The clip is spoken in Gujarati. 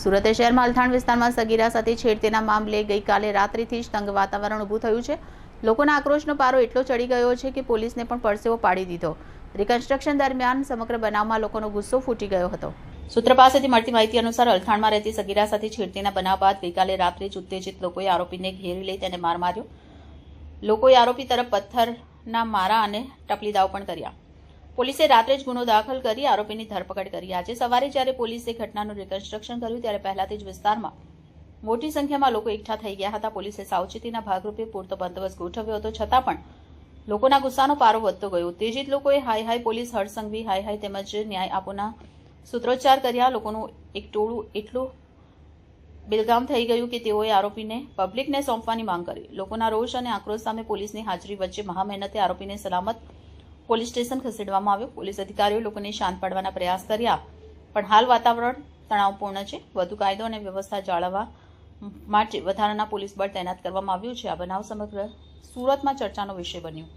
સુરત શહેરમાં અલથાણ વિસ્તારમાં સગીરા સાથે છેડતીના મામલે ગઈકાલે રાત્રિથી જ તંગ વાતાવરણ ઊભું થયું છે। લોકોના આક્રોશનો પારો એટલો ચડી ગયો છે કે પોલીસને પણ પરસેવો પાડી દીધો। રિકન્સ્ટ્રક્શન દરમિયાન સમગ્ર બનાવમાં લોકોનો ગુસ્સો ફૂટી ગયો હતો। સૂત્ર પાસેથી મળતી માહિતી અનુસાર અલથાણમાં રહેતી સગીરા સાથે છેડતીના બનાવ બાદ ગઈકાલે રાત્રે જ ઉત્તેજિત લોકોએ આરોપીને ઘેરી લઈ તેને માર માર્યો। લોકોએ આરોપી તરફ પથ્થરના મારા અને ટપલી દાવ પણ કર્યા। પોલીસે રાત્રે જ ગુનો દાખલ કરી આરોપીની ધરપકડ કરી। આજે સવારે જ્યારે પોલીસે ઘટનાનું રિકન્સ્ટ્રક્શન કર્યું ત્યારે પહેલાથી જ વિસ્તારમાં મોટી સંખ્યામાં લોકો એકઠા થઈ ગયા હતા। પોલીસે સાવચેતીના ભાગરૂપે પૂરતો બંદોબસ્ત ગોઠવ્યો હતો, છતાં પણ લોકોના ગુસ્સાનો પારો વધતો ગયો। ઉત્તેજિત લોકોએ હાય હાય પોલીસ, હળસંઘવી હાય હાય તેમજ ન્યાય આપોના સૂત્રોચ્ચાર કર્યા। લોકોનું એક ટોળું એટલું બેલગામ થઈ ગયું કે તેઓએ આરોપીને પબ્લિકને સોંપવાની માંગ કરી। લોકોના રોષ અને આક્રોશ સામે પોલીસની હાજરી વચ્ચે મહામહેનતે આરોપીને સલામત પોલીસ સ્ટેશન ખસેડવામાં આવ્યો। પોલીસ અધિકારીઓ લોકોને શાંત પાડવાના પ્રયાસ કર્યા, પણ હાલ વાતાવરણ તણાવપૂર્ણ છે। વધુ કાયદો અને વ્યવસ્થા જાળવવા માટે વધારાના પોલીસ બળ તૈનાત કરવામાં આવ્યું છે। આ બનાવ સમગ્ર સુરતમાં ચર્ચાનો વિષય બન્યો।